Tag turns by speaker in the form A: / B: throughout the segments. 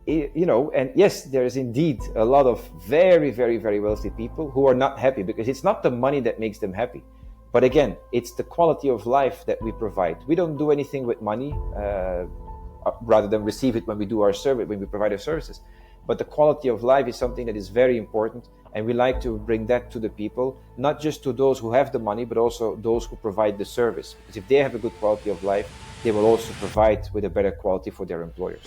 A: And yes, there is indeed a lot of very, very, very wealthy people who are not happy because it's not the money that makes them happy. But again, it's the quality of life that we provide. We don't do anything with money rather than receive it when we do our service, when we provide our services. But the quality of life is something that is very important. And we like to bring that to the people, not just to those who have the money, but also those who provide the service. Because if they have a good quality of life, they will also provide with a better quality for their employers.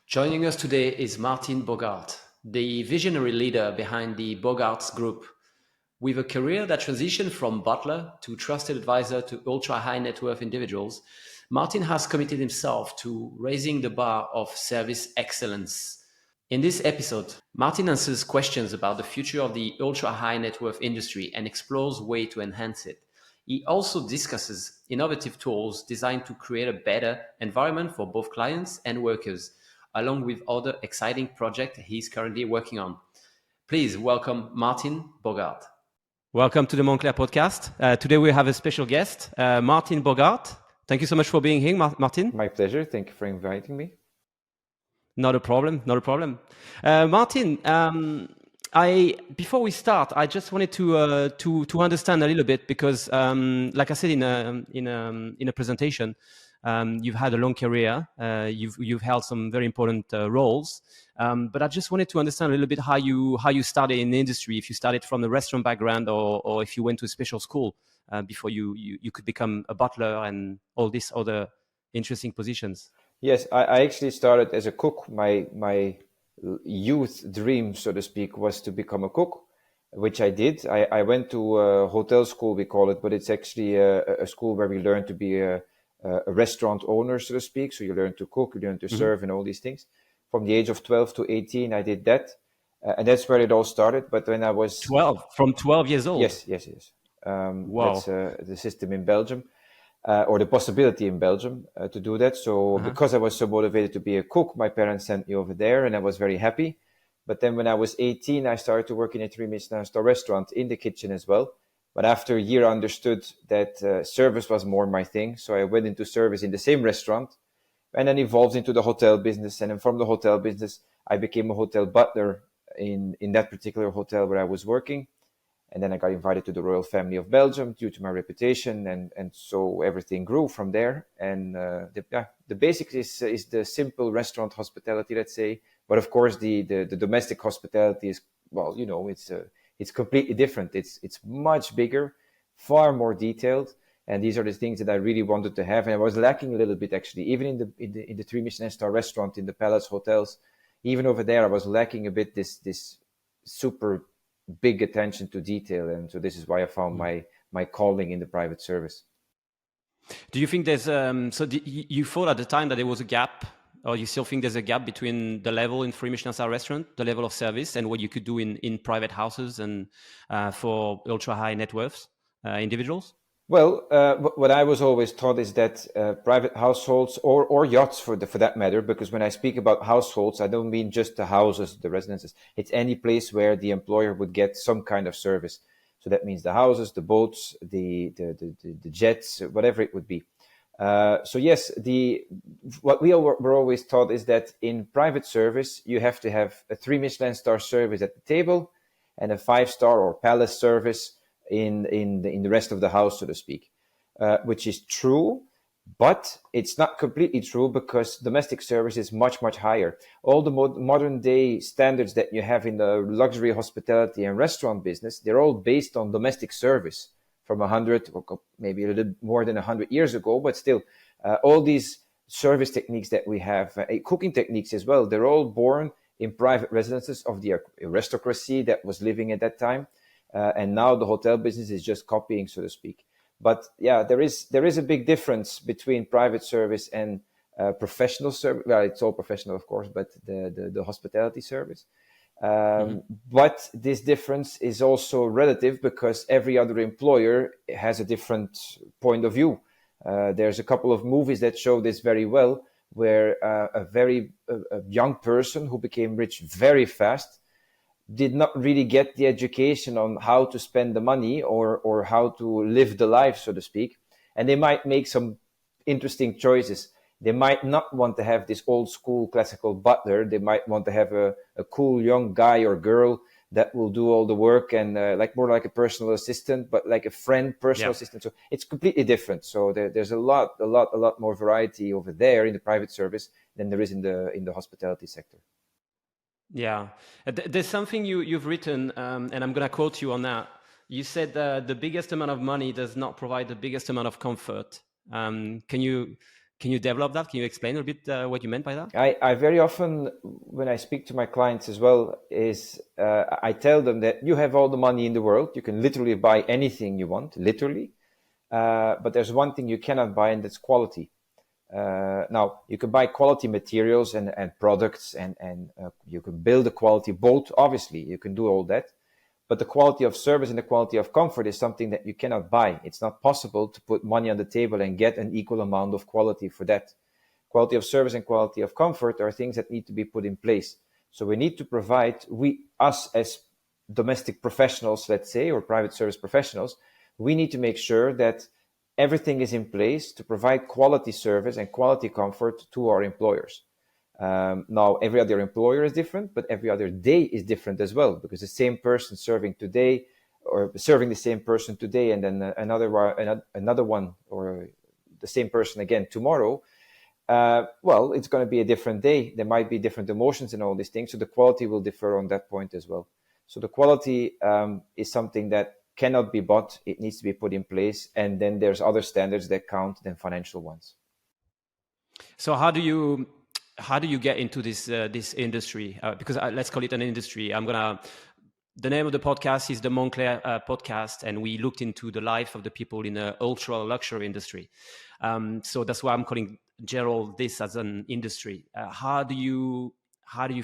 B: Joining us today is Maarten Bogaerts, the visionary leader behind the Bogart Group. With a career that transitioned from butler to trusted advisor to ultra-high net worth individuals, Maarten has committed himself to raising the bar of service excellence. In this episode, Maarten answers questions about the future of the ultra-high net worth industry and explores ways to enhance it. He also discusses innovative tools designed to create a better environment for both clients and workers, along with other exciting projects he's currently working on. Please welcome Maarten Bogaerts. Welcome to the Montclair podcast. Today we have a special guest, Maarten Bogaerts. Thank you so much for being here, Maarten.
A: My pleasure. Thank you for inviting me.
B: Not a problem. Maarten, before we start, I just wanted to understand a little bit because, like I said in a presentation, you've had a long career. You've held some very important roles, but I just wanted to understand a little bit how you started in the industry. If you started from the restaurant background, or if you went to a special school before you could become a butler and all these other interesting positions.
A: Yes, I actually started as a cook. My youth dream, so to speak, was to become a cook, which I did. I went to a hotel school, we call it, but it's actually a school where we learn to be a restaurant owner, so to speak. So you learn to cook, you learn to serve, and all these things. From the age of 12 to 18, I did that. And that's where it all started. But when I was
B: 12, from 12 years old?
A: Yes.
B: Wow.
A: That's the system in Belgium, or the possibility in Belgium to do that. So because I was so motivated to be a cook, my parents sent me over there and I was very happy. But then when I was 18, I started to work in a 3-Michelin star restaurant in the kitchen as well. But after a year, I understood that service was more my thing. So I went into service in the same restaurant and then evolved into the hotel business. And then from the hotel business, I became a hotel butler in that particular hotel where I was working. And then I got invited to the Royal Family of Belgium due to my reputation. And so everything grew from there. And the basics is the simple restaurant hospitality, let's say. But of course, the domestic hospitality is, well, it's completely different. It's much bigger, far more detailed. And these are the things that I really wanted to have. And I was lacking a little bit, actually, even in the 3-Michelin star restaurant, in the Palace hotels, even over there, I was lacking a bit this super big attention to detail. And so this is why I found my calling in the private service.
B: Do you think there's, you thought at the time that there was a gap, or you still think there's a gap between the level in 3-Michelin star restaurant, the level of service, and what you could do in private houses and for ultra high net worths individuals?
A: Well, what I was always taught is that private households or yachts for that matter, because when I speak about households, I don't mean just the houses, the residences. It's any place where the employer would get some kind of service. So that means the houses, the boats, the jets, whatever it would be. So yes, what we were always taught is that in private service, you have to have a 3-Michelin star service at the table and a 5-star or palace service in the rest of the house, so to speak, which is true, but it's not completely true because domestic service is much, much higher. All the modern day standards that you have in the luxury hospitality and restaurant business, they're all based on domestic service from 100 or maybe a little more than 100 years ago, but still all these service techniques that we have, cooking techniques as well, they're all born in private residences of the aristocracy that was living at that time. And now the hotel business is just copying, so to speak. But yeah, there is a big difference between private service and professional service. Well, it's all professional, of course, but the hospitality service.
B: Hmm.
A: But this difference is also relative because every other employer has a different point of view. There's a couple of movies that show this very well, where a young person who became rich very fast did not really get the education on how to spend the money or how to live the life, so to speak. And they might make some interesting choices. They might not want to have this old school classical butler. They might want to have a cool young guy or girl that will do all the work and like more like a personal assistant, but like a friend personal
B: Yeah.
A: assistant. So it's completely different. So there's a lot more variety over there in the private service than there is in the hospitality sector.
B: Yeah, there's something you've written, and I'm gonna quote you on that. You said the biggest amount of money does not provide the biggest amount of comfort. Can you develop that? Can you explain a bit what you meant by that?
A: I very often, when I speak to my clients as well, is I tell them that you have all the money in the world. You can literally buy anything you want, literally. But there's one thing you cannot buy, and that's quality. Now, you can buy quality materials and products, and you can build a quality boat, obviously. You can do all that. But the quality of service and the quality of comfort is something that you cannot buy. It's not possible to put money on the table and get an equal amount of quality for that. Quality of service and quality of comfort are things that need to be put in place. So we need to provide, us as domestic professionals, let's say, or private service professionals, we need to make sure that everything is in place to provide quality service and quality comfort to our employers. Now, every other employer is different, but every other day is different as well, because the same person serving today or serving the same person today and then another one or the same person again tomorrow, well, it's going to be a different day. There might be different emotions and all these things. So the quality will differ on that point as well. So the quality is something that cannot be bought. It needs to be put in place. And then there's other standards that count than financial ones.
B: So how do you get into this industry? Because let's call it an industry. The name of the podcast is the Montclair podcast, and we looked into the life of the people in the ultra luxury industry. So that's why I'm calling Gerald this as an industry. How do you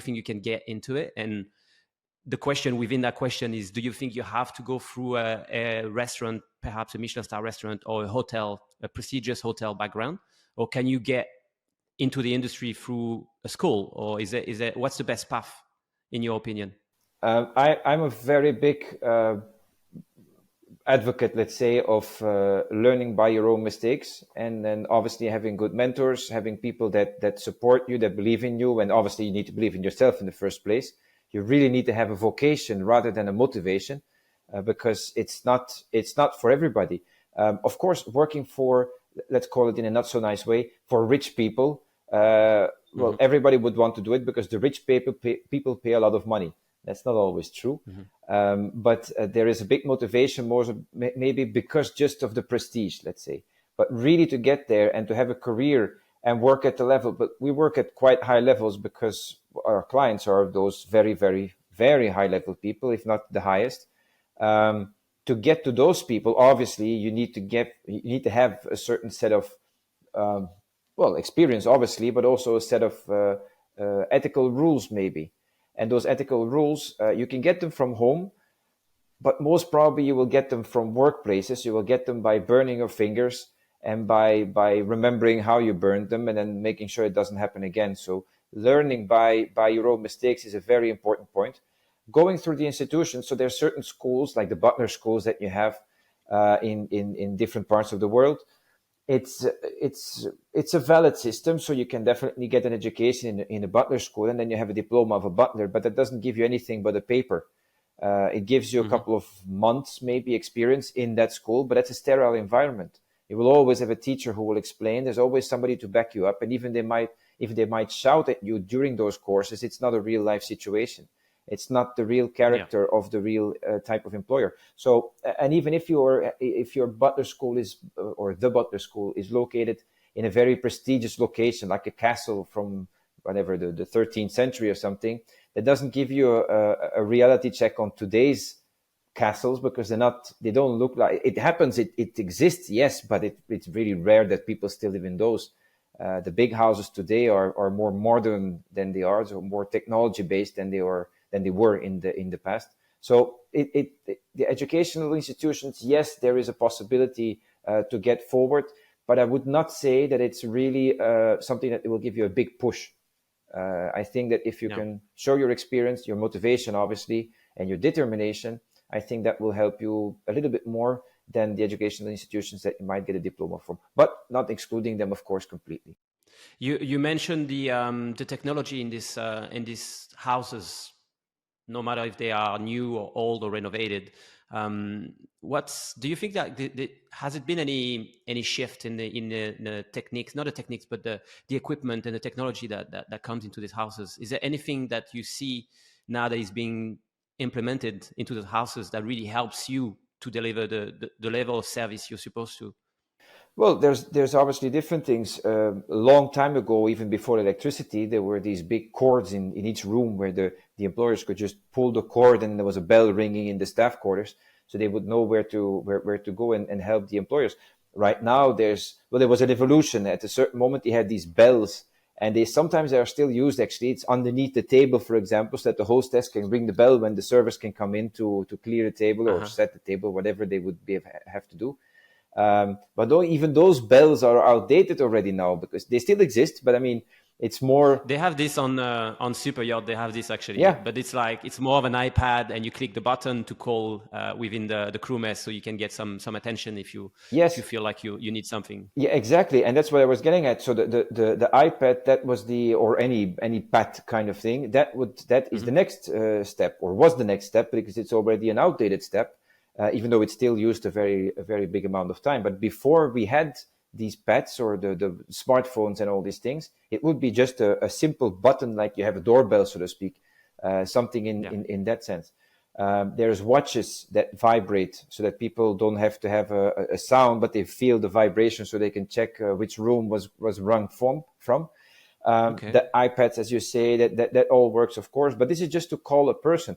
B: think you can get into it? And the question within that question is, do you think you have to go through a restaurant, perhaps a Michelin star restaurant, or a hotel, a prestigious hotel background, or can you get into the industry through a school, or is it what's the best path in your opinion?
A: I'm a very big advocate, let's say, of learning by your own mistakes, and then obviously having good mentors, having people that support you, that believe in you, and obviously you need to believe in yourself in the first place. You really need to have a vocation rather than a motivation, because it's not for everybody. Of course, working for, let's call it in a not so nice way, for rich people. Well,
B: Hmm.
A: everybody would want to do it because the rich people pay a lot of money. That's not always true.
B: Hmm.
A: But there is a big motivation, more maybe because just of the prestige, let's say. But really to get there and to have a career and work at the level, but we work at quite high levels because our clients are those very, very, very high level people, if not the highest. To get to those people, obviously, you need to have a certain set of um, well, experience, obviously, but also a set of ethical rules, maybe. And those ethical rules, you can get them from home, but most probably you will get them from workplaces. You will get them by burning your fingers and by remembering how you burned them and then making sure it doesn't happen again. So learning by your own mistakes is a very important point. Going through the institution, so there are certain schools like the butler schools that you have in different parts of the world. It's a valid system, so you can definitely get an education in a butler school, and then you have a diploma of a butler. But that doesn't give you anything but a paper. It gives you a
B: Hmm.
A: couple of months, maybe, experience in that school, but that's a sterile environment. You will always have a teacher who will explain. There's always somebody to back you up, and even if they might shout at you during those courses, it's not a real life situation. It's not the real
B: Yeah.
A: character of the real type of employer. So, and even if your butler school is or the butler school is located in a very prestigious location, like a castle from whatever the 13th century or something, that doesn't give you a reality check on today's castles because they don't look like it happens. It exists, yes, but it's really rare that people still live in those. The big houses today are more modern than they are, so more technology based than than they were in the past. So the educational institutions, yes, there is a possibility to get forward, but I would not say that it's really something that will give you a big push. I think that if you can show your experience, your motivation, obviously, and your determination, I think that will help you a little bit more than the educational institutions that you might get a diploma from, but not excluding them, of course, completely.
B: You mentioned the technology in these houses, no matter if they are new or old or renovated. Do you think that has it been any shift in the techniques, not the techniques, but the equipment and the technology that comes into these houses? Is there anything that you see now that is being implemented into the houses that really helps you to deliver the level of service you're supposed to?
A: Well, there's obviously different things. A long time ago, even before electricity, there were these big cords in each room where the employers could just pull the cord and there was a bell ringing in the staff quarters, so they would know where to go and help the employers. Right now, there was an evolution. At a certain moment, they had these bells, and they are still used. Actually, it's underneath the table, for example, so that the hostess can ring the bell when the servers can come in to clear the table or set the table, whatever they would have to do. But even those bells are outdated already now because they still exist. But I mean, it's more.
B: They have this on Super Yacht. They have this actually,
A: Yeah.
B: But it's more of an iPad, and you click the button to call within the crew mess, so you can get some attention if you feel like you need something.
A: Yeah, exactly, and that's what I was getting at. So the iPad, that was or any pad kind of thing, that is the next step, or was the next step, because it's already an outdated step. Even though it's still used a very big amount of time. But before we had these pads or the smartphones and all these things, it would be just a simple button, like you have a doorbell, so to speak, something in that sense. There's watches that vibrate so that people don't have to have a sound, but they feel the vibration so they can check which room was rung from. The iPads, as you say, that all works, of course, but this is just to call a person.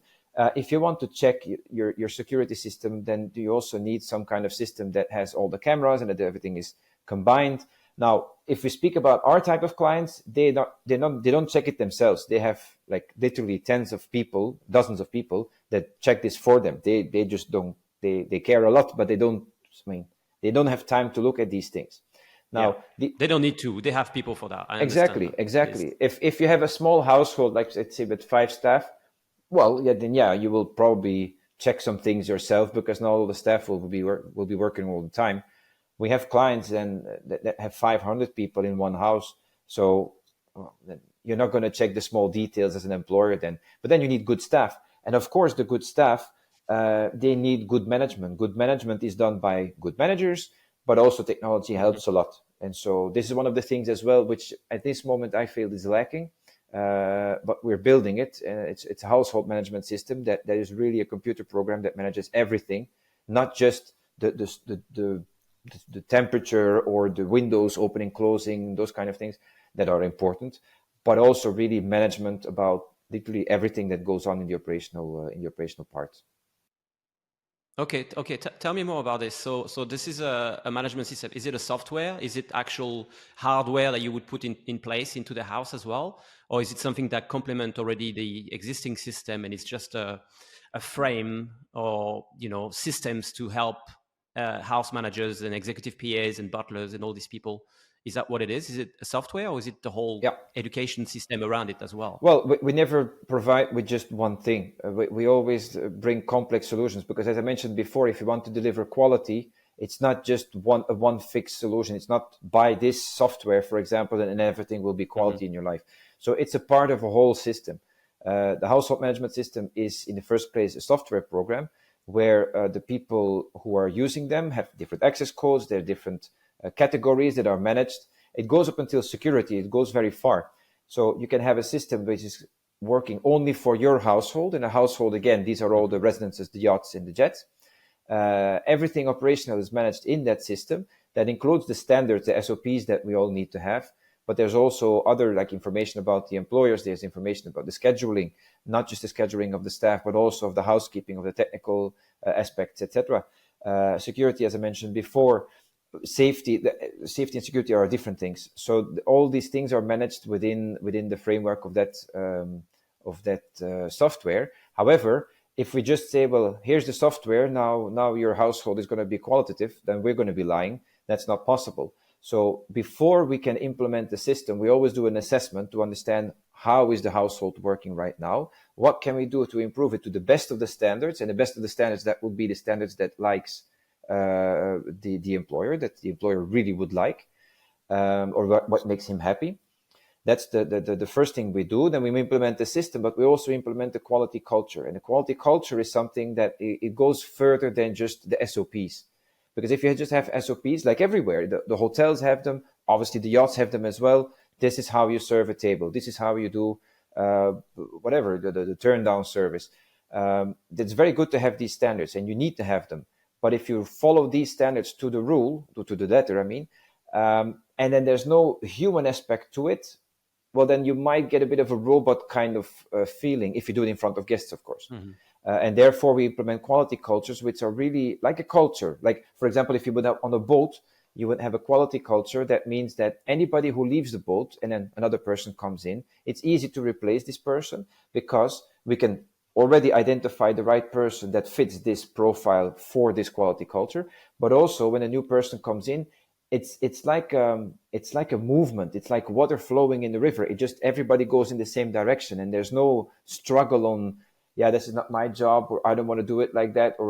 A: If you want to check your security system, then you also need some kind of system that has all the cameras and that everything is combined. Now, if we speak about our type of clients, they don't check it themselves. They have like literally dozens of people that check this for them. They just don't. They care a lot, but they don't. I mean, they don't have time to look at these things. Now,
B: they don't need to. They have people for that.
A: Exactly. If you have a small household, like let's say with 5 staff. Well, then you will probably check some things yourself because not all the staff will be working all the time. We have clients that have 500 people in one house, so you're not going to check the small details as an employer then. But then you need good staff, and of course, the good staff they need good management. Good management is done by good managers, but also technology helps a lot. And so this is one of the things as well, which at this moment I feel is lacking. But we're building it. It's a household management system that is really a computer program that manages everything, not just the temperature or the windows opening, closing, those kind of things that are important, but also really management about literally everything that goes on in the operational part.
B: Okay. Tell me more about this. So this is a management system. Is it a software? Is it actual hardware that you would put in place into the house as well? Or is it something that complements already the existing system and it's just a frame or, systems to help house managers and executive PAs and butlers and all these people? Is that what it is? Is it a software or is it the whole education system around it as well?
A: Well, we never provide with just one thing. We always bring complex solutions because, as I mentioned before, if you want to deliver quality, it's not just one fixed solution. It's not buy this software, for example, and everything will be quality in your life. So it's a part of a whole system. The household management system is, in the first place, a software program where the people who are using them have different access codes. There are different categories that are managed. It goes up until security. It goes very far. So you can have a system which is working only for your household. In a household, again, these are all the residences, the yachts, and the jets. Everything operational is managed in that system. That includes the standards, the SOPs that we all need to have. But there's also other information about the employers. There's information about the scheduling, not just the scheduling of the staff, but also of the housekeeping, of the technical aspects, etc. Security, as I mentioned before. Safety and security are different things. So all these things are managed within the framework of that software. However, if we just say, well, here's the software, now your household is going to be qualitative, then we're going to be lying. That's not possible. So before we can implement the system, we always do an assessment to understand how is the household working right now? What can we do to improve it to the best of the standards? And the best of the standards, that would be the standards that likes the employer, that the employer really would like, or what makes him happy. That's the first thing we do. Then we implement the system, but we also implement the quality culture. And the quality culture is something that it goes further than just the SOPs. Because if you just have SOPs, like everywhere, the hotels have them, obviously the yachts have them as well. This is how you serve a table. This is how you do whatever, the turn down service. It's very good to have these standards, and you need to have them. But if you follow these standards to the rule, to the letter, I mean, and then there's no human aspect to it, well, then you might get a bit of a robot kind of feeling if you do it in front of guests, of course. Mm-hmm. And therefore, we implement quality cultures, which are really like a culture. Like, for example, if you would have on a boat, you would have a quality culture. That means that anybody who leaves the boat and then another person comes in, it's easy to replace this person because we can already identify the right person that fits this profile for this quality culture. But also, when a new person comes in, it's like a movement. It's like water flowing in the river. It just, everybody goes in the same direction, and there's no struggle on, yeah, this is not my job, or I don't want to do it like that, or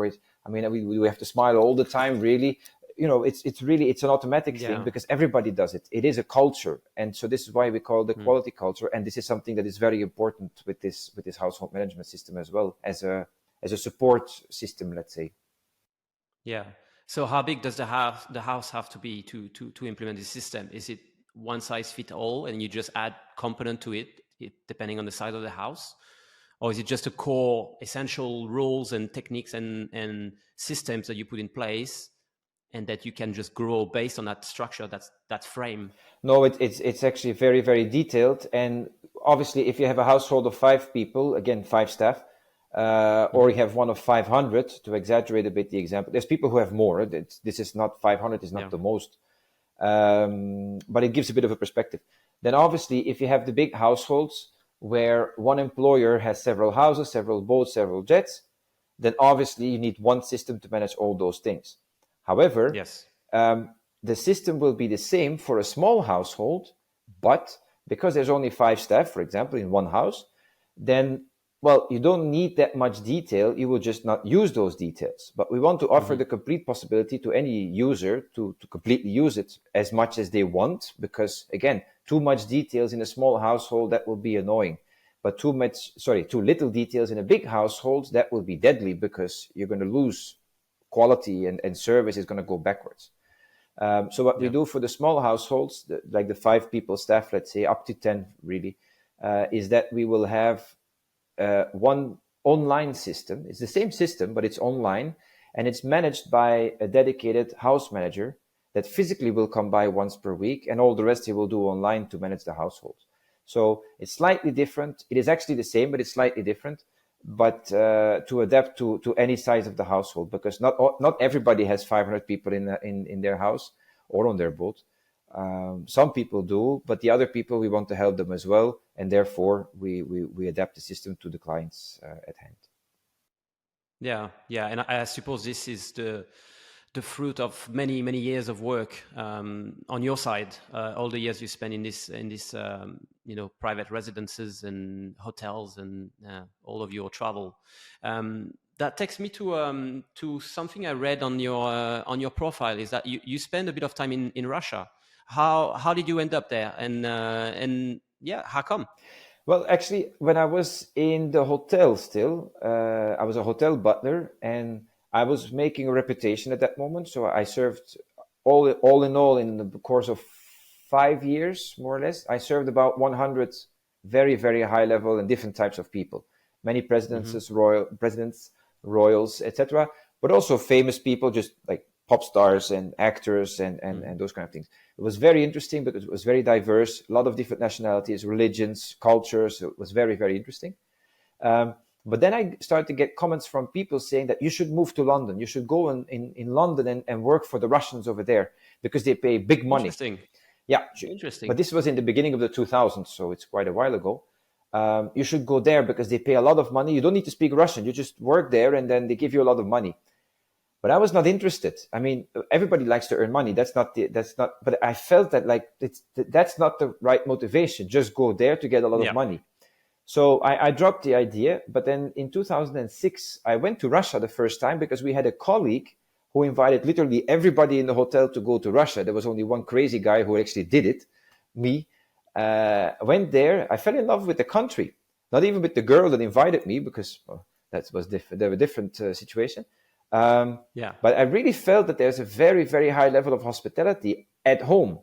A: we have to smile all the time. Really, it's an automatic thing because everybody does it. It is a culture, and so this is why we call it the quality culture. And this is something that is very important with this household management system as well as a support system, let's say.
B: Yeah. So how big does the house have to be to implement this system? Is it one size fit all, and you just add component to it depending on the size of the house? Or is it just a core essential rules and techniques and systems that you put in place, and that you can just grow based on that structure, that frame?
A: No, it's actually very, very detailed. And obviously, if you have a household of 5 people, again, 5 staff, or you have one of 500, to exaggerate a bit the example. There's people who have more. This is not 500, is not the most. But it gives a bit of a perspective. Then obviously, if you have the big households where one employer has several houses, several boats, several jets, then obviously you need one system to manage all those things. However, the system will be the same for a small household, but because there's only 5 staff, for example, in one house, then, well, you don't need that much detail. You will just not use those details. But we want to offer the complete possibility to any user to completely use it as much as they want, because, again, too much details in a small household, that will be annoying. But too little details in a big household, that will be deadly, because you're going to lose quality and service is going to go backwards. So what we do for the small households, like the 5 people staff, let's say, up to 10 really, is that we will have one online system. It's the same system, but it's online, and it's managed by a dedicated house manager that physically will come by once per week, and all the rest he will do online to manage the household. So it's slightly different. It is actually the same, but it's slightly different, but to adapt to any size of the household, because not everybody has 500 people in their house or on their boat. Some people do, but the other people, we want to help them as well, and therefore we adapt the system to the clients at hand.
B: Yeah, and I suppose this is the fruit of many years of work on your side, all the years you spend in this private residences and hotels and all of your travel. That takes me to something I read on your profile, is that you spend a bit of time in Russia. How did you end up there, and how come?
A: Well, actually, when I was in the hotel still, I was a hotel butler, and I was making a reputation at that moment. So I served all in all, in the course of 5 years, more or less, I served about 100 very, very high level and different types of people. Many presidents, royals, etc. But also famous people, just like pop stars and actors and those kind of things. It was very interesting because it was very diverse, a lot of different nationalities, religions, cultures. It was very, very interesting. But then I started to get comments from people saying that you should move to London. You should go in London and work for the Russians over there because they pay big money.
B: Interesting.
A: Yeah.
B: Interesting.
A: But this was in the beginning of the 2000s, so it's quite a while ago. you should go there because they pay a lot of money. You don't need to speak Russian. You just work there and then they give you a lot of money. But I was not interested. I mean, everybody likes to earn money. But I felt that like that's not the right motivation. Just go there to get a lot of
B: Yeah.
A: money. So I dropped the idea. But then in 2006, I went to Russia the first time because we had a colleague who invited literally everybody in the hotel to go to Russia. There was only one crazy guy who actually did it, me. Went there. I fell in love with the country, not even with the girl that invited me because that was different. They were a different situation.
B: Yeah.
A: But I really felt that there's a very, very high level of hospitality at home,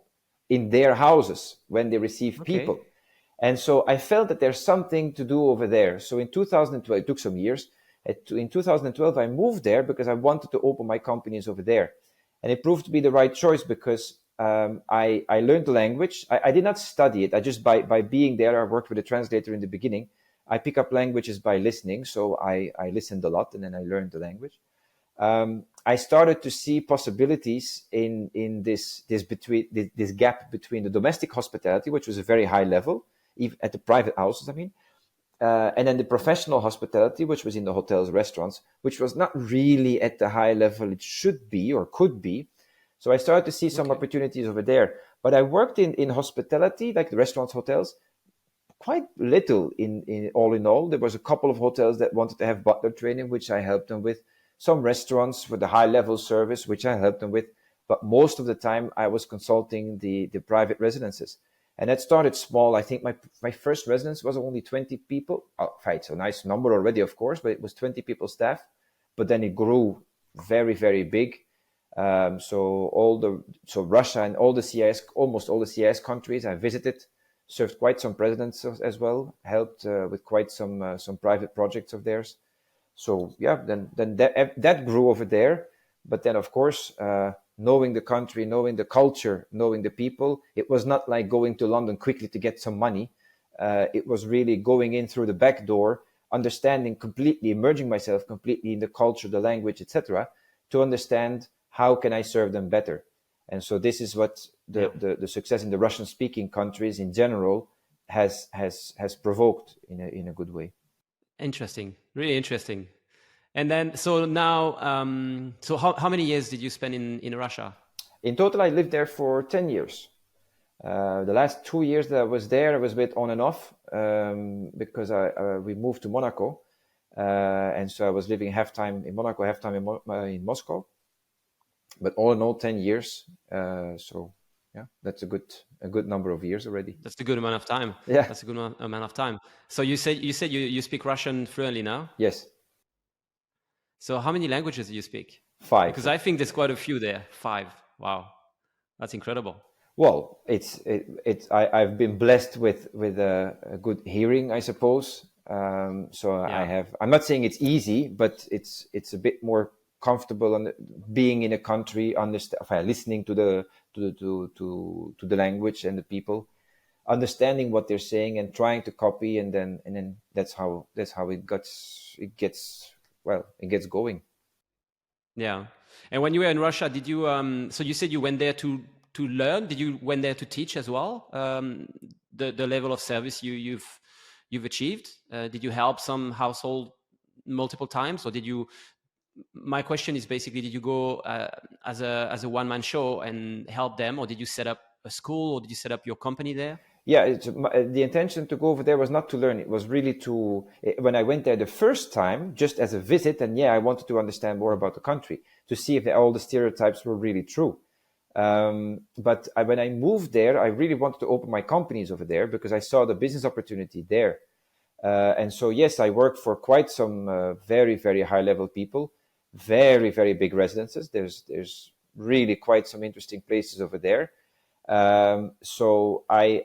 A: in their houses, when they receive
B: Okay.
A: people. And so I felt that there's something to do over there. So in 2012, it took some years. In 2012, I moved there because I wanted to open my companies over there. And it proved to be the right choice because I learned the language. I did not study it. I just, by being there, I worked with a translator in the beginning. I pick up languages by listening. So I listened a lot and then I learned the language. I started to see possibilities in this gap between the domestic hospitality, which was a very high level, even at the private houses, I mean, and then the professional hospitality, which was in the hotels, restaurants, which was not really at the high level it should be or could be. So I started to see some opportunities over there. But I worked in hospitality, like the restaurants, hotels, quite little in all. There was a couple of hotels that wanted to have butler training, which I helped them with. Some restaurants with the high level service, which I helped them with. But most of the time I was consulting the private residences. And that started small. I think my first residence was only 20 people. Oh, it's a nice number already, of course, but it was 20 people staff. But then it grew very, very big. So Russia and all the CIS, almost all the CIS countries I visited, served quite some presidents as well, helped with quite some private projects of theirs. So yeah, then that grew over there. But then, of course, knowing the country, knowing the culture, knowing the people, it was not like going to London quickly to get some money. It was really going in through the back door, understanding completely, immersing myself completely in the culture, the language, etc., to understand how can I serve them better. And so this is what the success in the Russian-speaking countries in general has provoked in a good way.
B: Interesting. Really interesting. And then, so now, so how many years did you spend in Russia?
A: In total, I lived there for 10 years. The last 2 years that I was there, I was a bit on and off because we moved to Monaco. And so I was living half time in Monaco, half time in Moscow. But all in all, 10 years. So yeah, that's a good number of years already.
B: That's a good amount of time.
A: Yeah.
B: That's a good amount of time. So you said you speak Russian fluently now?
A: Yes.
B: So how many languages do you speak?
A: 5.
B: Because I think there's quite a few there. 5. Wow. That's incredible.
A: Well, I've been blessed with a good hearing, I suppose.
B: Yeah.
A: I'm not saying it's easy, but it's a bit more comfortable on being in a country, listening to the language and the people, understanding what they're saying and trying to copy, and then that's how it gets going.
B: Yeah. And when you were in Russia, did you so you said you went there to learn? Did you went there to teach as well? The level of service you've achieved? Did you help some household multiple times, or did you? My question is basically, did you go as a one-man show and help them, or did you set up a school, or did you set up your company there?
A: Yeah, the intention to go over there was not to learn. It was really when I went there the first time, just as a visit, and I wanted to understand more about the country, to see if all the stereotypes were really true. But when I moved there, I really wanted to open my companies over there because I saw the business opportunity there. And so, yes, I worked for quite some very, very high level people, very, very big residences. There's really quite some interesting places over there. So I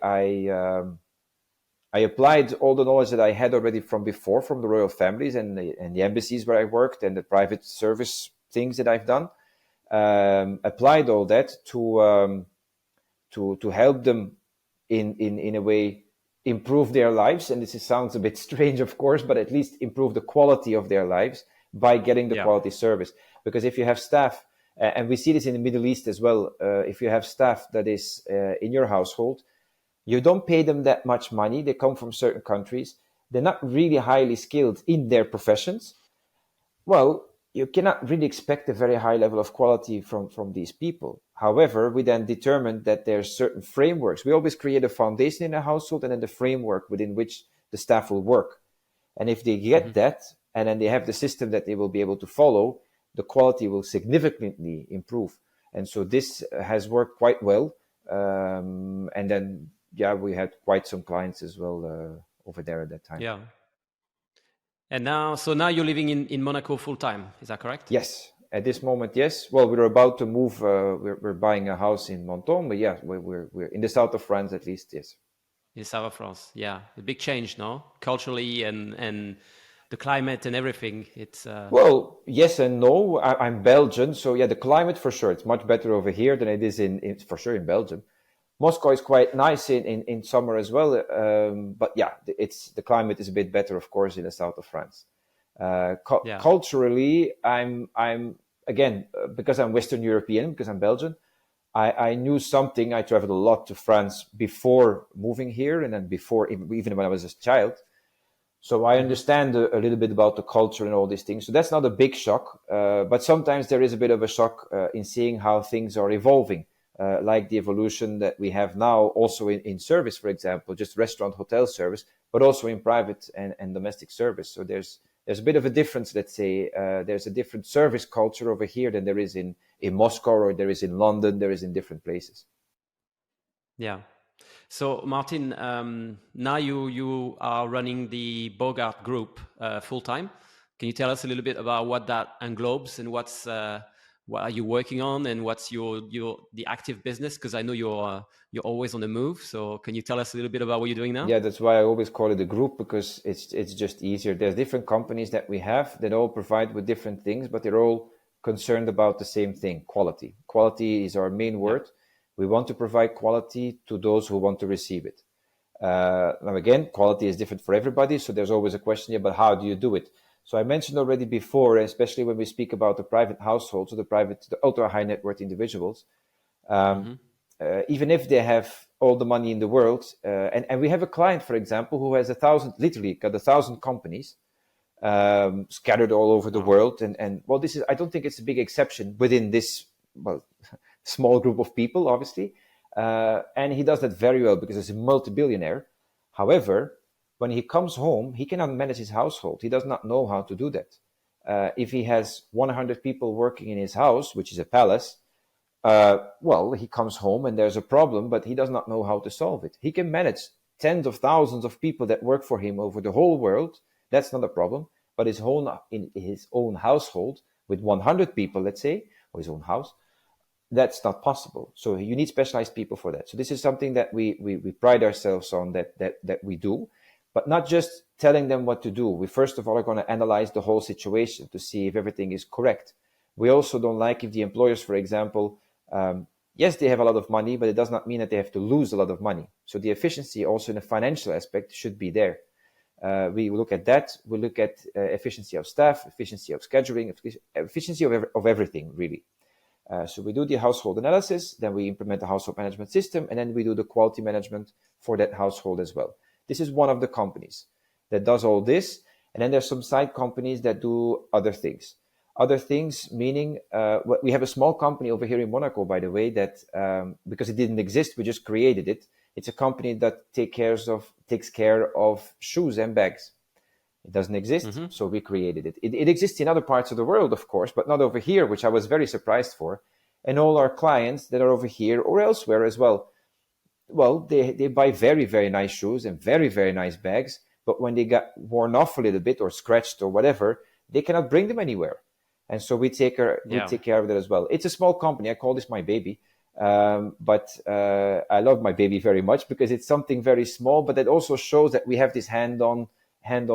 A: applied all the knowledge that I had already from before, from the royal families and the embassies where I worked and the private service things that I've done. Applied all that to help them in a way improve their lives. And this sounds a bit strange, of course, but at least improve the quality of their lives by getting the quality service. Because if you have staff, and we see this in the Middle East as well, if you have staff that is in your household, You don't pay them that much money. They come from certain countries. They're not really highly skilled in their professions. Well, you cannot really expect a very high level of quality from these people. However, we then determined that there's certain frameworks. We always create a foundation in a household and then the framework within which the staff will work. And if they get
B: Mhm.
A: that, and then they have the system that they will be able to follow, the quality will significantly improve. And so this has worked quite well. And then, yeah, we had quite some clients as well over there at that time.
B: Yeah. And now, so now you're living in Monaco full time. Is that correct?
A: Yes, at this moment, yes. Well, we're about to move. We're buying a house in Menton, but yeah, we're in the south of France at least. Yes.
B: In south of France. Yeah, a big change, no? Culturally and the climate and everything. It's
A: Well, yes and no. I'm Belgian, so yeah, the climate for sure. It's much better over here than it is in for sure in Belgium. Moscow is quite nice in summer as well, but yeah, it's the climate is a bit better, of course, in the south of France.
B: yeah.
A: Culturally, I'm again because I'm Western European, because I'm Belgian. I knew something. I traveled a lot to France before moving here, and then before even when I was a child. So I
B: Mhm.
A: understand a little bit about the culture and all these things. So that's not a big shock, but sometimes there is a bit of a shock in seeing how things are evolving, like the evolution that we have now, also in service, for example, just restaurant, hotel service, but also in private and domestic service. So there's a bit of a difference. Let's say there's a different service culture over here than there is in Moscow or there is in London. There is in different places.
B: Yeah. So, Martin, now you are running the Bogart Group full time. Can you tell us a little bit about what that englobes and what are you working on and what's your the active business? Because I know you're always on the move. So, can you tell us a little bit about what you're doing now?
A: Yeah, that's why I always call it a group, because it's just easier. There's different companies that we have that all provide with different things, but they're all concerned about the same thing: quality. Quality is our main
B: Yeah.
A: word. We want to provide quality to those who want to receive it. Now again, quality is different for everybody, so there's always a question about how do you do it. So I mentioned already before, especially when we speak about the private households or the ultra high net worth individuals, um,
B: Hmm.
A: even if they have all the money in the world, and we have a client, for example, who has literally got 1,000 companies scattered all over the
B: Wow.
A: world, and well, this is I don't think it's a big exception within this well small group of people, obviously, and he does that very well because he's a multi-billionaire. However, when he comes home, he cannot manage his household. He does not know how to do that. If he has 100 people working in his house, which is a palace, well, he comes home and there's a problem, but he does not know how to solve it. He can manage tens of thousands of people that work for him over the whole world. That's not a problem. But in his own household with 100 people, let's say, or his own house, that's not possible. So you need specialized people for that. So this is something that we pride ourselves on that we do, but not just telling them what to do. We first of all are going to analyze the whole situation to see if everything is correct. We also don't like if the employers, for example, yes, they have a lot of money, but it does not mean that they have to lose a lot of money. So the efficiency also in a financial aspect should be there. We look at that. We look at efficiency of staff, efficiency of scheduling, efficiency of everything, really. So we do the household analysis, then we implement the household management system, and then we do the quality management for that household as well. This is one of the companies that does all this. And then there's some side companies that do other things. Other things meaning we have a small company over here in Monaco, by the way, that because it didn't exist, we just created it. It's a company that takes care of shoes and bags. It doesn't exist,
B: Hmm.
A: so we created it. It exists in other parts of the world, of course, but not over here, which I was very surprised for. And all our clients that are over here or elsewhere as well, well, they buy very, very nice shoes and very, very nice bags, but when they got worn off a little bit or scratched or whatever, they cannot bring them anywhere. And so we
B: Yeah.
A: take care of that as well. It's a small company. I call this my baby. But I love my baby very much because it's something very small, but it also shows that we have this hand-on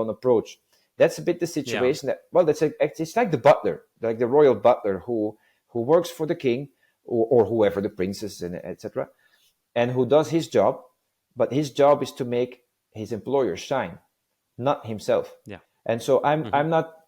A: approach. That's a bit the
B: Yeah.
A: situation that well, it's like the butler, like the royal butler who works for the king or whoever, the princess and etc., and who does his job, but his job is to make his employer shine, not himself.
B: Yeah.
A: And so
B: Hmm.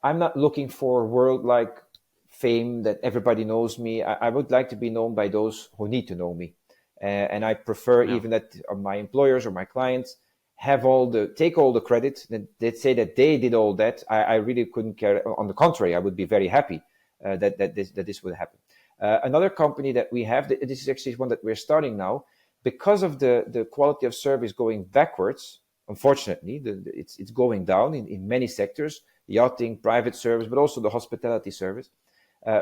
A: I'm not looking for world like fame that everybody knows me. I would like to be known by those who need to know me. And I prefer
B: Yeah.
A: even that my employers or my clients take all the credit. They say that they did all that. I really couldn't care. On the contrary, I would be very happy that this would happen. Another company that we have, this is actually one that we're starting now, because of the quality of service going backwards. Unfortunately, it's going down in many sectors, yachting, private service, but also the hospitality service.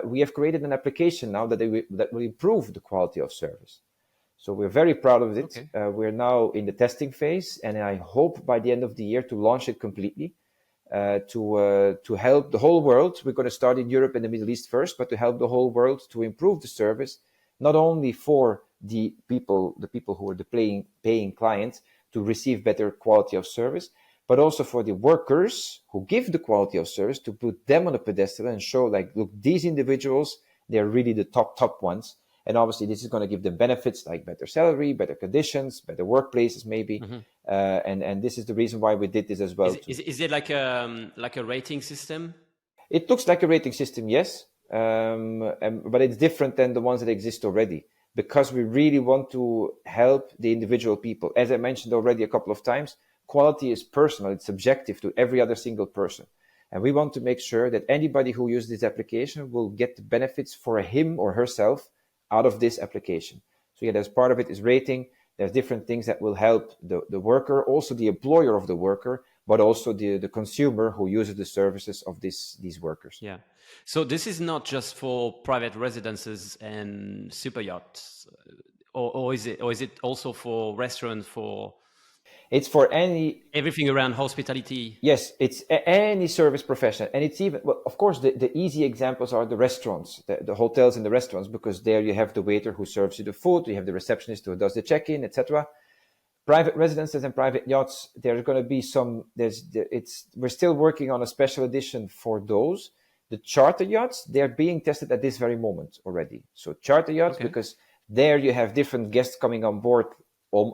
A: We have created an application now that will improve the quality of service. So we're very proud of it.
B: Okay.
A: We're now in the testing phase, and I hope by the end of the year to launch it completely to help the whole world. We're going to start in Europe and the Middle East first, but to help the whole world to improve the service, not only for the people who are the paying clients to receive better quality of service, but also for the workers who give the quality of service, to put them on a pedestal and show, like, look, these individuals, they're really the top ones. And obviously, this is going to give them benefits like better salary, better conditions, better workplaces, maybe.
B: Mm-hmm.
A: And this is the reason why we did this as well.
B: Is it like a rating system?
A: It looks like a rating system, yes, but it's different than the ones that exist already, because we really want to help the individual people. As I mentioned already a couple of times, quality is personal, it's subjective to every other single person. And we want to make sure that anybody who uses this application will get the benefits for him or herself out of this application. So yeah, there's part of it is rating. There's different things that will help the worker, also the employer of the worker, but also the consumer who uses the services of these workers.
B: Yeah. So this is not just for private residences and super yachts, or is it also for restaurants, for
A: It's for any
B: everything around hospitality?
A: Yes, it's any service profession. And it's even, well, of course, the easy examples are the restaurants, the hotels and the restaurants, because there you have the waiter who serves you the food, you have the receptionist who does the check-in, etc. Private residences and private yachts, there's going to be we're still working on a special edition for those. The charter yachts, they're being tested at this very moment already. So charter yachts,
B: Okay.
A: because there you have different guests coming on board,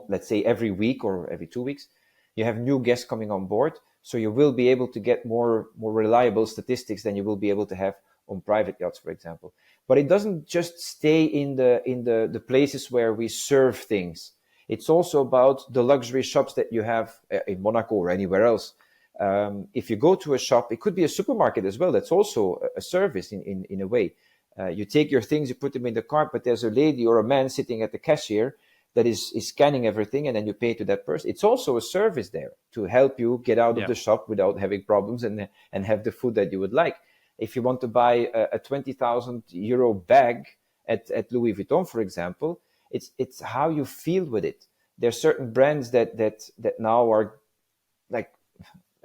A: let's say every week or every 2 weeks. You have new guests coming on board, so you will be able to get more reliable statistics than you will be able to have on private yachts, for example. But it doesn't just stay in the places where we serve things. It's also about the luxury shops that you have in Monaco or anywhere else. If you go to a shop, it could be a supermarket as well. That's also a service in a way. You take your things, you put them in the cart, but there's a lady or a man sitting at the cashier that is scanning everything, and then you pay to that person. It's also a service there to help you get out of the shop without having problems and have the food that you would like. If you want to buy a 20,000 euro bag at Louis Vuitton, for example, it's how you feel with it. There are certain brands that now are like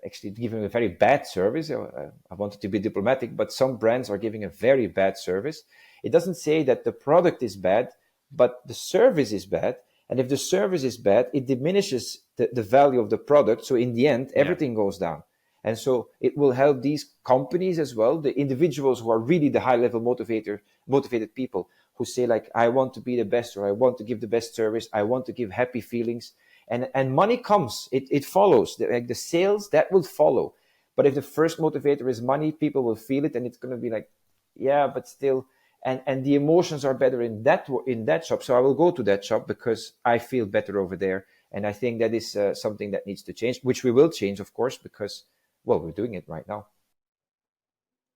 A: actually giving a very bad service. I wanted to be diplomatic, but some brands are giving a very bad service. It doesn't say that the product is bad, but the service is bad. And if the service is bad, it diminishes the value of the product. So in the end, everything goes down. And so it will help these companies as well, the individuals who are really the high-level motivated people who say, like, I want to be the best, or I want to give the best service, I want to give happy feelings. And money comes, it follows. The sales, that will follow. But if the first motivator is money, people will feel it, and it's going to be like, yeah, but still... And the emotions are better in that shop. So I will go to that shop because I feel better over there. And I think that is something that needs to change, which we will change, of course, because, well, we're doing it right now.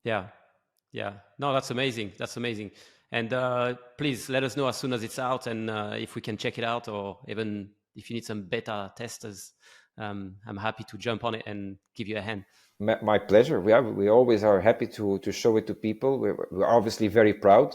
B: Yeah. No, that's amazing. And please let us know as soon as it's out, and if we can check it out, or even if you need some beta testers, I'm happy to jump on it and give you a hand.
A: My pleasure. We always are happy to show it to people. We're obviously very proud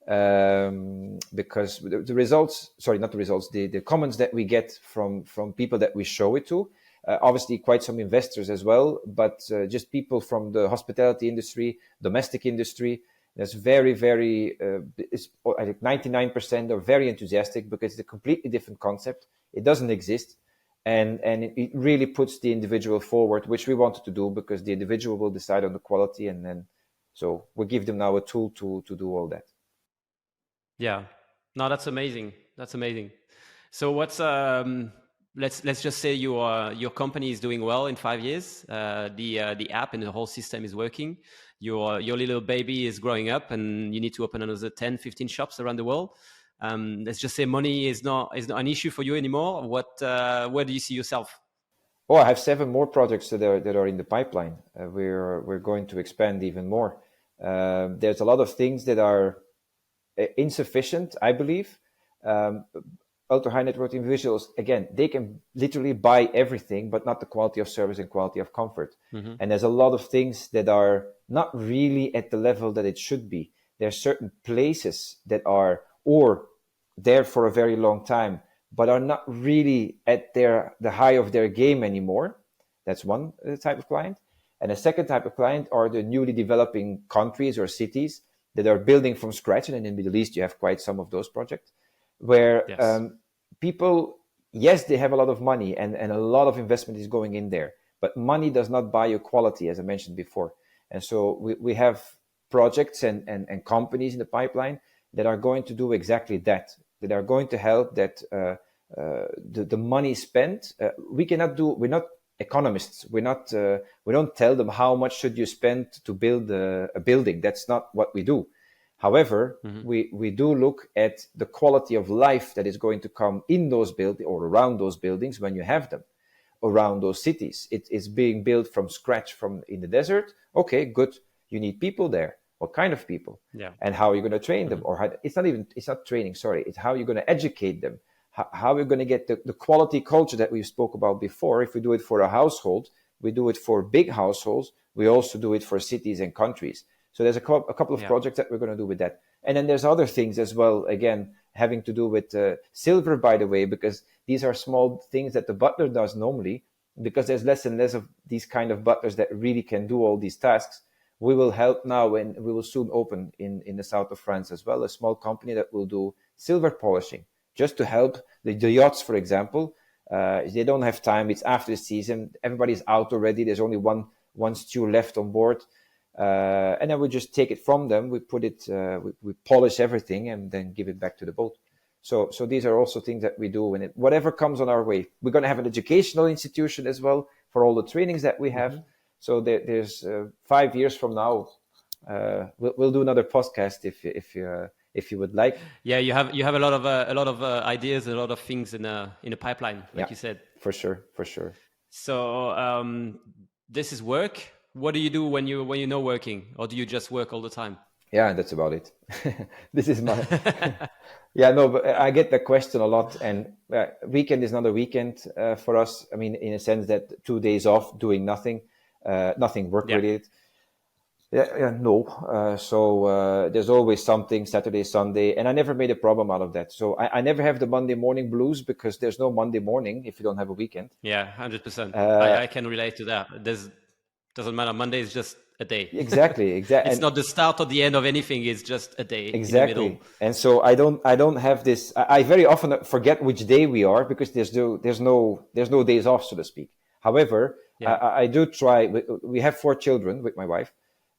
A: because the results, sorry, not the results, the comments that we get from people that we show it to, obviously quite some investors as well, but just people from the hospitality industry, domestic industry. There's very, very, I think 99% are very enthusiastic because it's a completely different concept. It doesn't exist. And it really puts the individual forward, which we wanted to do, because the individual will decide on the quality, and then so we give them now a tool to do all that.
B: Yeah, no, that's amazing. So what's let's just say your company is doing well in 5 years. The app and the whole system is working. Your little baby is growing up, and you need to open another 10, 15 shops around the world. Let's just say money is not an issue for you anymore. Where do you see yourself?
A: Oh, I have 7 more projects that are in the pipeline. We're going to expand even more. There's a lot of things that are insufficient, I believe. Um, Ultra high net worth individuals, again, they can literally buy everything, but not the quality of service and quality of comfort.
B: Hmm.
A: And there's a lot of things that are not really at the level that it should be. There are certain places that are or there for a very long time, but are not really at the high of their game anymore. That's one type of client. And a second type of client are the newly developing countries or cities that are building from scratch. And in the Middle East, you have quite some of those projects where
B: Yes.
A: people, yes, they have a lot of money and a lot of investment is going in there, but money does not buy you quality, as I mentioned before. And so we have projects and companies in the pipeline that are going to do exactly that are going to help that the money spent. We're not economists. We don't tell them how much should you spend to build a building. That's not what we do. However,
B: Hmm.
A: we do look at the quality of life that is going to come in those buildings or around those buildings when you have them around those cities. It is being built from scratch from in the desert. Okay, good. You need people there. What kind of people?
B: Yeah.
A: And how are you going to train them?
B: Hmm.
A: Or it's not training, sorry. It's how you're going to educate them. How we're going to get the quality culture that we spoke about before. If we do it for a household, we do it for big households. We also do it for cities and countries. So there's a couple of
B: Yeah.
A: projects that we're going to do with that. And then there's other things as well, again, having to do with silver, by the way, because these are small things that the butler does normally, because there's less and less of these kind of butlers that really can do all these tasks. We will help now, and we will soon open in the south of France as well, a small company that will do silver polishing, just to help the yachts, for example. They don't have time. It's after the season. Everybody's out already. There's only one stew left on board. And then we just take it from them. We put it, we polish everything, and then give it back to the boat. So these are also things that we do, and whatever comes on our way. We're going to have an educational institution as well for all the trainings that we have.
B: Hmm.
A: So there's 5 years from now, we'll do another podcast if you would like.
B: Yeah, you have a lot of ideas, a lot of things in a pipeline,
A: Yeah,
B: like you said.
A: for sure, for sure.
B: So this is work. What do you do when you're not working, or do you just work all the time?
A: Yeah, that's about it. This is my yeah, no, but I get that question a lot, and weekend is not a weekend for us. I mean, in a sense that 2 days off doing nothing, nothing work
B: Yeah.
A: related. Yeah, no. There's always something Saturday, Sunday, and I never made a problem out of that. So I never have the Monday morning blues because there's no Monday morning if you don't have a weekend.
B: Yeah, 100%.
A: Uh,
B: I can relate to that. Doesn't matter. Monday is just a day.
A: exactly,
B: It's
A: and
B: not the start or the end of anything. It's just a day in the middle.
A: exactly. And so I don't have this. I very often forget which day we are because there's no days off, so to speak. However,
B: Yeah.
A: I do try. We have 4 children with my wife,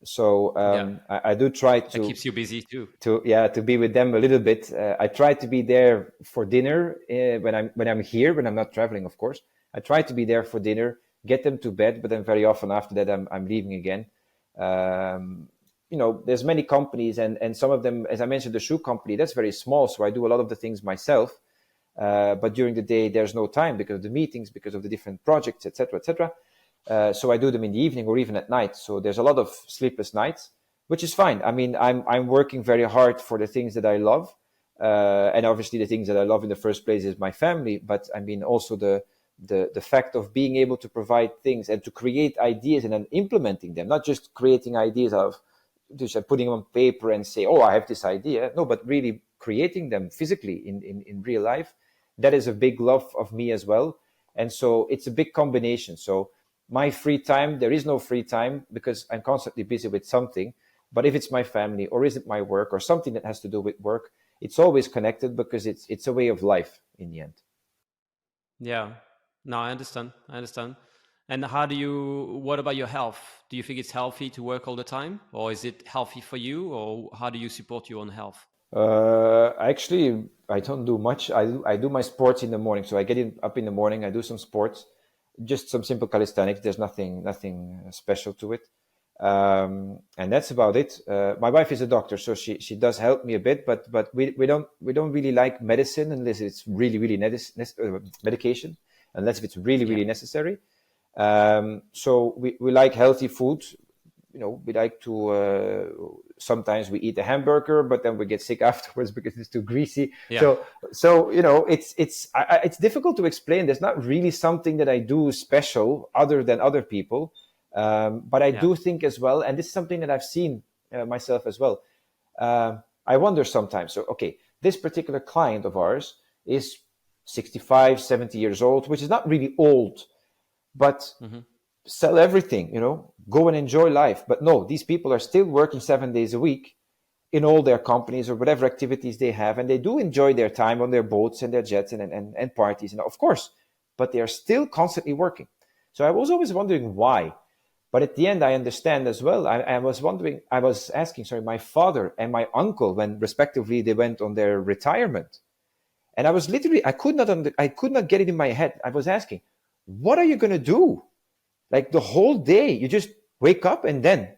A: so
B: Yeah.
A: I do try
B: That
A: to
B: keeps you busy too.
A: to be with them a little bit. I try to be there for dinner when I'm here, when I'm not traveling, of course. I try to be there for dinner, get them to bed, but then very often after that I'm leaving again. Um, there's many companies, and some of them, as I mentioned, the shoe company, that's very small, so I do a lot of the things myself. But during the day, there's no time because of the meetings, because of the different projects, etc., etc. So I do them in the evening or even at night. So there's a lot of sleepless nights, which is fine. I mean, I'm working very hard for the things that I love, and obviously the things that I love in the first place is my family. But I mean, also the fact of being able to provide things and to create ideas and then implementing them, not just creating ideas out of just putting them on paper and say, oh, I have this idea. No, but really creating them physically in real life. That is a big love of me as well. And so it's a big combination. So my free time, there is no free time because I'm constantly busy with something. But if it's my family or is it my work or something that has to do with work, it's always connected because it's a way of life in the end.
B: Yeah. No, I understand. I understand. And what about your health? Do you think it's healthy to work all the time, or is it healthy for you, or how do you support your own health?
A: Actually, I don't do much. I do my sports in the morning. So I get up in the morning. I do some sports, just some simple calisthenics. There's nothing special to it. And that's about it. My wife is a doctor, so she does help me a bit, but we don't really like medicine unless it's really medication, unless if it's
B: Yeah.
A: really necessary. So we like healthy food. We like to sometimes we eat a hamburger, but then we get sick afterwards because it's too greasy.
B: Yeah.
A: So it's difficult to explain. There's not really something that I do special other than other people, but I
B: Yeah.
A: do think as well, and this is something that I've seen myself as well. I wonder sometimes. So okay, this particular client of ours is 65, 70 years old, which is not really old, but
B: Hmm.
A: sell everything, go and enjoy life. But no, these people are still working 7 days a week in all their companies or whatever activities they have, and they do enjoy their time on their boats and their jets and parties, and of course, but they are still constantly working. So I was always wondering why. But at the end, I understand as well. I was wondering, I was asking, sorry, my father and my uncle, when respectively they went on their retirement, and I was literally, I could not get it in my head. I was asking, what are you going to do? Like the whole day, you just wake up and then.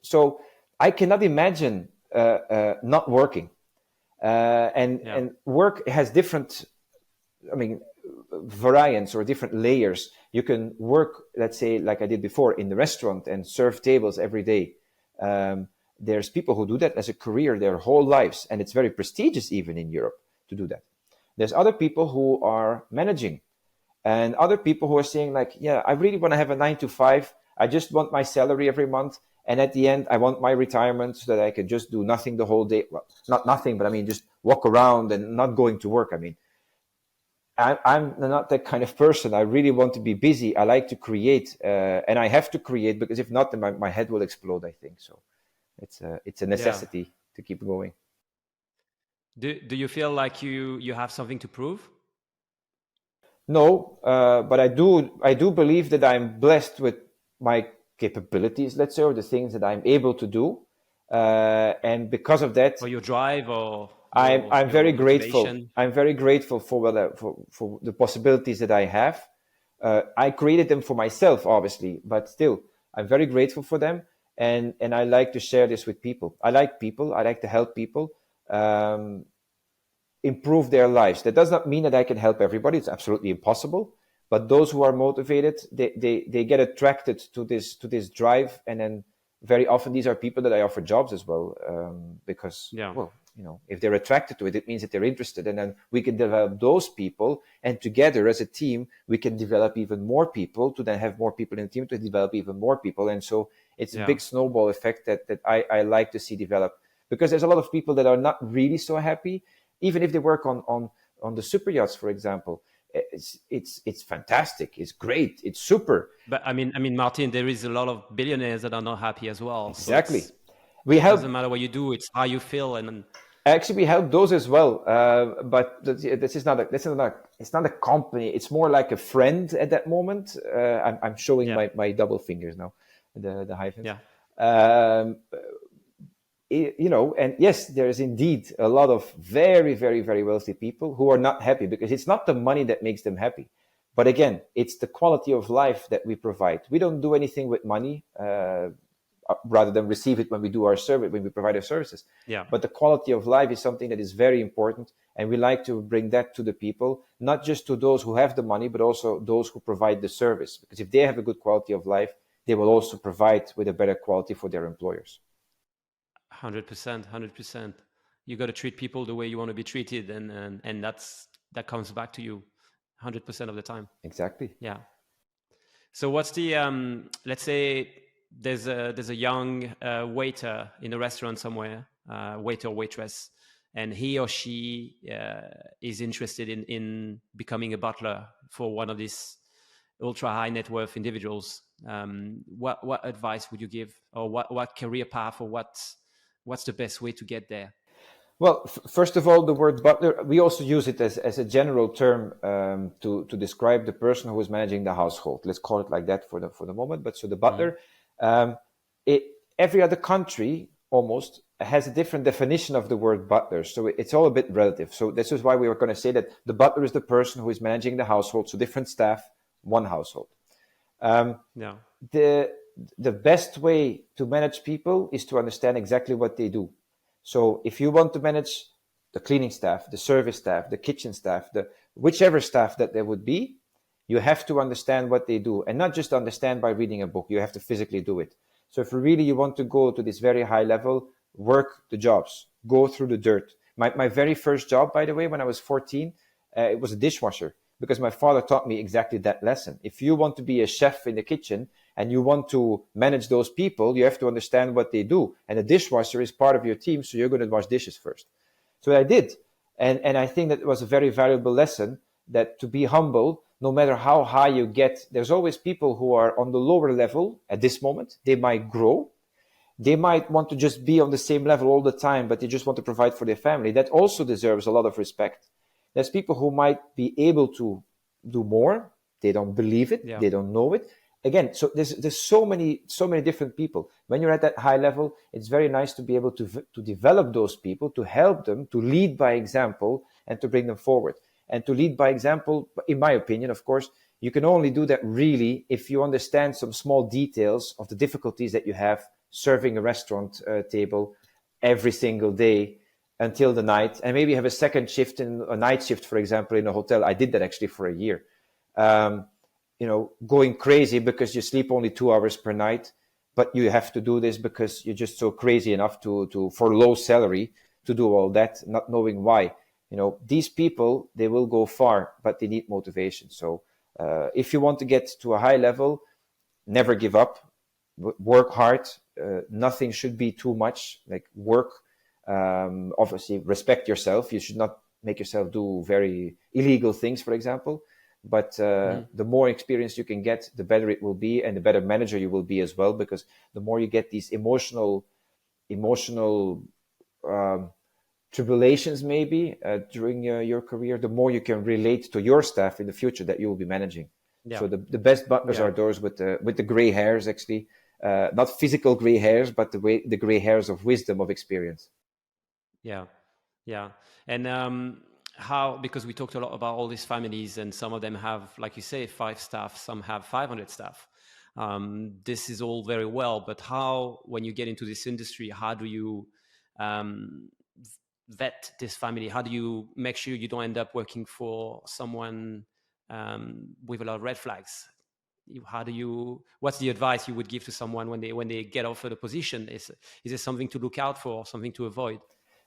A: So I cannot imagine not working.
B: Yeah.
A: And work has different, I mean, variants or different layers. You can work, let's say, like I did before, in the restaurant and serve tables every day. There's people who do that as a career their whole lives, and it's very prestigious even in Europe to do that. There's other people who are managing, and other people who are saying like, yeah, I really want to have a 9 to 5. I just want my salary every month, and at the end I want my retirement so that I can just do nothing the whole day. Well, not nothing, but I mean just walk around and not going to work. I mean, I'm not that kind of person. I really want to be busy. I like to create, and I have to create, because if not, then my head will explode, I think. So it's a
B: Yeah.
A: necessity to keep going.
B: Do you feel like you have something to prove?
A: No, but I do believe that I'm blessed with my capabilities, let's say, or the things that I'm able to do, and because of that,
B: Or your drive or
A: I'm very
B: your
A: grateful.
B: motivation?
A: I'm very grateful for for the possibilities that I have. I created them for myself, obviously, but still, I'm very grateful for them, and I like to share this with people. I like people. I like to help people. Um, Improve their lives. That does not mean that I can help everybody. It's absolutely impossible. But those who are motivated, they get attracted to this drive, and then very often these are people that I offer jobs as well, because
B: Yeah.
A: well, if they're attracted to it, it means that they're interested, and then we can develop those people, and together as a team, we can develop even more people to then have more people in the team to develop even more people, and so it's a
B: Yeah.
A: big snowball effect that I like to see develop, because there's a lot of people that are not really so happy even if they work on the super yachts, for example. It's fantastic. It's great. It's super.
B: But I mean, Martin, there is a lot of billionaires that are not happy as well. So
A: Exactly.
B: it's
A: We
B: doesn't
A: help.
B: matter what you do; it's how you feel. And
A: Actually, we help those as well. But this is not a. This is not. It's not a company. It's more like a friend at that moment. I'm showing
B: yeah,
A: my double fingers now, the hyphens.
B: yeah,
A: Um, and yes, there is indeed a lot of very wealthy people who are not happy, because it's not the money that makes them happy, but again, it's the quality of life that we provide. We don't do anything with money, rather than receive it when we do our service, when we provide our services.
B: yeah.
A: But the quality of life is something that is very important, and we like to bring that to the people, not just to those who have the money, but also those who provide the service, because if they have a good quality of life, they will also provide with a better quality for their employers.
B: 100%, 100%. You got to treat people the way you want to be treated, and that comes back to you 100% of the time.
A: Exactly.
B: Yeah. So what's the let's say there's a young waiter in a restaurant somewhere, waiter or waitress, and he or she is interested in becoming a butler for one of these ultra high net worth individuals. What advice would you give, or what career path, or what's the best way to get there?
A: Well, first of all, the word butler, we also use it as a general term, to describe the person who is managing the household. Let's call it like that for the moment. But so the
B: Hmm.
A: butler, um, it, every other country almost has a different definition of the word butler. So it's all a bit relative. So this is why we were going to say that the butler is the person who is managing the household. So different staff, one household. Um,
B: Yeah.
A: the the best way to manage people is to understand exactly what they do. So if you want to manage the cleaning staff, the service staff, the kitchen staff, the whichever staff that there would be, you have to understand what they do, and not just understand by reading a book. You have to physically do it. So if really you want to go to this very high level, work the jobs, go through the dirt. My very first job, by the way, when I was 14, it was a dishwasher, because my father taught me exactly that lesson. If you want to be a chef in the kitchen and you want to manage those people, you have to understand what they do. And a dishwasher is part of your team, so you're going to wash dishes first. So I did. And I think that it was a very valuable lesson, that to be humble, no matter how high you get, there's always people who are on the lower level at this moment. They might grow. They might want to just be on the same level all the time, but they just want to provide for their family. That also deserves a lot of respect. There's people who might be able to do more. They don't believe it.
B: Yeah.
A: They don't know it. Again, so there's so many different people. When you're at that high level, it's very nice to be able to develop those people, to help them, to lead by example, and to bring them forward. And to lead by example, in my opinion, of course, you can only do that really if you understand some small details of the difficulties that you have serving a restaurant table every single day until the night, and maybe have a second shift, in a night shift, for example, in a hotel. I did that actually for a year. Going crazy because you sleep only 2 hours per night, but you have to do this because you're just so crazy enough to for low salary to do all that, not knowing why. These people, they will go far, but they need motivation. So if you want to get to a high level, never give up, work hard. Nothing should be too much, like work. Obviously, respect yourself. You should not make yourself do very illegal things, for example. But the more experience you can get, the better it will be, and the better manager you will be as well, because the more you get these emotional tribulations maybe during your career, the more you can relate to your staff in the future that you will be managing. Yeah. So the best butlers are those with the gray hairs, actually, not physical gray hairs, but the gray hairs of wisdom, of experience.
B: Yeah, yeah. And how, because we talked a lot about all these families, and some of them have, like you say, 5 staff, some have 500 staff. This is all very well, but how, when you get into this industry, how do you vet this family? How do you make sure you don't end up working for someone with a lot of red flags? What's the advice you would give to someone when they get offered a position? Is there something to look out for, something to avoid?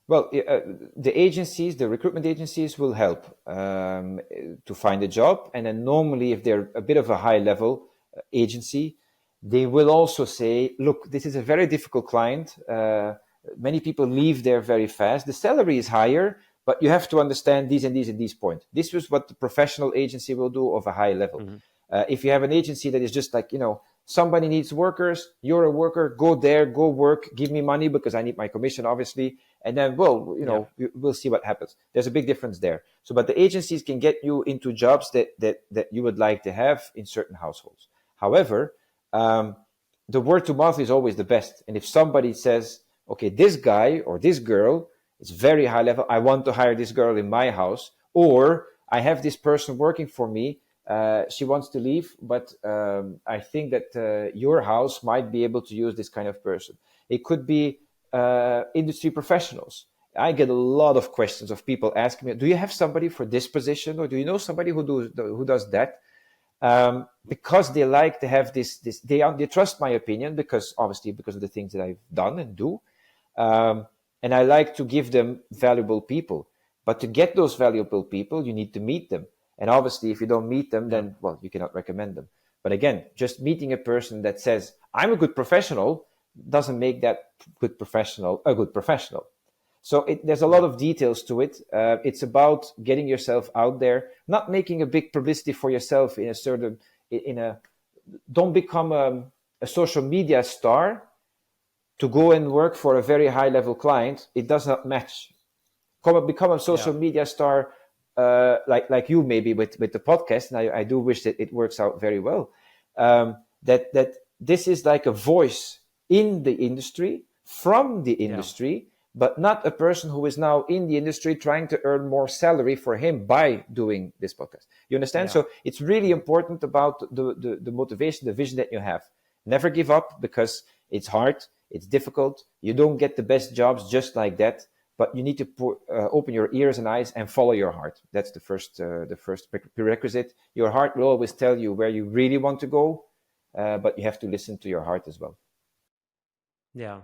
A: Well, the recruitment agencies will help to find a job. And then normally, if they're a bit of a high level agency, they will also say, look, this is a very difficult client. Many people leave there very fast. The salary is higher, but you have to understand these and these and these points. This is what the professional agency will do of a high level. Mm-hmm. If you have an agency that is just like, somebody needs workers, you're a worker, go there, go work, give me money because I need my commission, obviously. And then, we'll see what happens. There's a big difference there. So, but the agencies can get you into jobs that you would like to have in certain households. However, the word to mouth is always the best. And if somebody says, okay, this guy or this girl is very high level, I want to hire this girl in my house, or I have this person working for me, she wants to leave, but I think that your house might be able to use this kind of person. It could be industry professionals. I get a lot of questions of people asking me, do you have somebody for this position, or do you know somebody who does that? Because they like to have this they trust my opinion, because of the things that I've done and do. And I like to give them valuable people. But to get those valuable people, you need to meet them. And obviously, if you don't meet them, then, you cannot recommend them. But again, just meeting a person that says, I'm a good professional, doesn't make that good professional a good professional. So there's a lot of details to it. It's about getting yourself out there, not making a big publicity for yourself don't become a social media star to go and work for a very high level client. It does not match. Become a social media star, like you maybe with the podcast, and I do wish that it works out very well. That this is like a voice in the industry, from the industry, but not a person who is now in the industry trying to earn more salary for him by doing this podcast. You understand? So it's really important about the motivation, the vision that you have. Never give up, because it's hard, it's difficult. You don't get the best jobs just like that, but you need to open your ears and eyes and follow your heart. That's the first prerequisite. Your heart will always tell you where you really want to go, but you have to listen to your heart as well.
B: Yeah.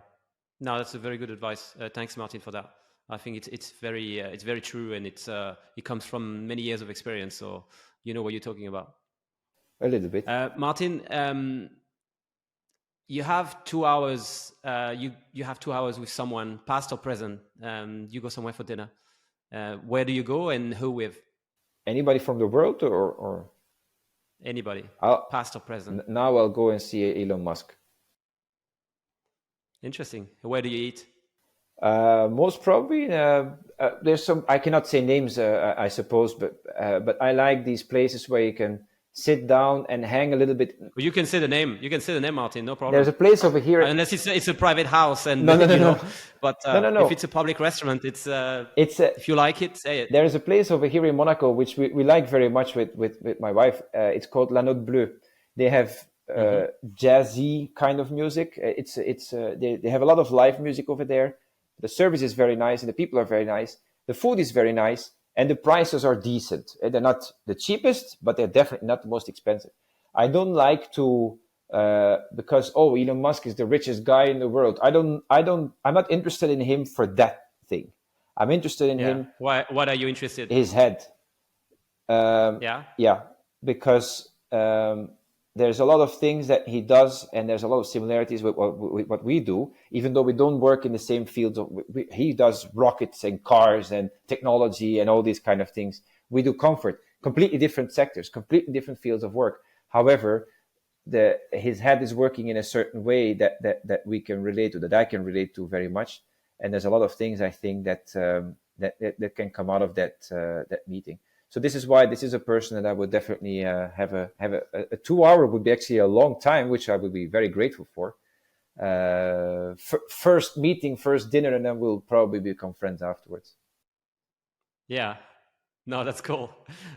B: No, that's a very good advice. Thanks, Maarten, for that. I think it's very true, and it comes from many years of experience. So you know what you're talking about.
A: A little bit.
B: Maarten, you have 2 hours. You have 2 hours with someone, past or present. You go somewhere for dinner. Where do you go, and who with?
A: Anybody from the world, or
B: Anybody, past or present.
A: Now I'll go and see Elon Musk.
B: Interesting. Where do you eat?
A: Most probably, there's some. I cannot say names, I suppose, but I like these places where you can sit down and hang a little bit.
B: Well, you can say the name. You can say the name, Maarten. No problem.
A: There's a place over here.
B: Unless it's a private house, and
A: no.
B: But
A: No.
B: if it's a public restaurant, if you like it, say it.
A: There's a place over here in Monaco which we like very much with my wife. It's called La Note Bleue. They have jazzy kind of music. They have a lot of live music over there. The service is very nice, and the people are very nice. The food is very nice, and the prices are decent. They're not the cheapest, but they're definitely not the most expensive. I don't like to because Elon Musk is the richest guy in the world. I'm not interested in him for that thing. I'm interested in him.
B: Why? What are you interested in?
A: His head. Yeah, because there's a lot of things that he does, and there's a lot of similarities with what we do, even though we don't work in the same fields. He does rockets and cars and technology and all these kind of things. We do comfort, completely different sectors, completely different fields of work. However, his head is working in a certain way that we can relate to, that I can relate to very much. And there's a lot of things I think that can come out of that meeting. So this is why this is a person that I would definitely have a 2 hour would be actually a long time, which I would be very grateful for. First meeting, first dinner, and then we'll probably become friends afterwards.
B: Yeah, no, that's cool.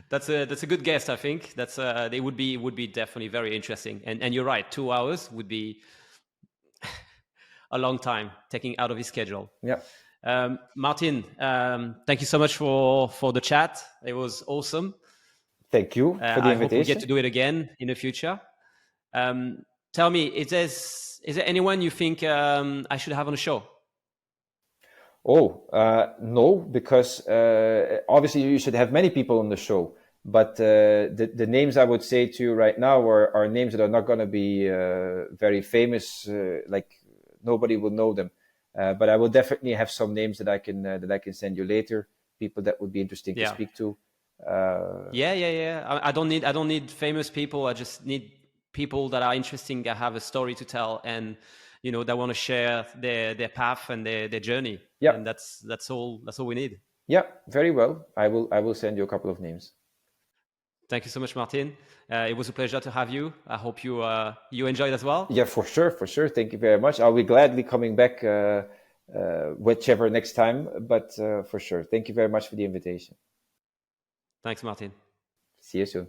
B: That's a good guess. I think they would be definitely very interesting. And you're right, 2 hours would be a long time taking out of his schedule.
A: Yeah.
B: Maarten, thank you so much for the chat. It was awesome.
A: Thank you for the invitation.
B: I hope we get to do it again in the future. Tell me, is there anyone you think I should have on the show?
A: No, because obviously you should have many people on the show. But the names I would say to you right now are names that are not going to be very famous. Like nobody will know them. But I will definitely have some names that I can send you later. People that would be interesting to speak to.
B: Yeah. I don't need famous people. I just need people that are interesting, that have a story to tell, and that want to share their path and their journey.
A: Yeah,
B: and that's all we need.
A: Yeah, very well. I will send you a couple of names.
B: Thank you so much, Maarten. It was a pleasure to have you. I hope you enjoyed as well.
A: Yeah, for sure. Thank you very much. I'll be gladly coming back whichever next time, but for sure. Thank you very much for the invitation.
B: Thanks, Maarten.
A: See you soon.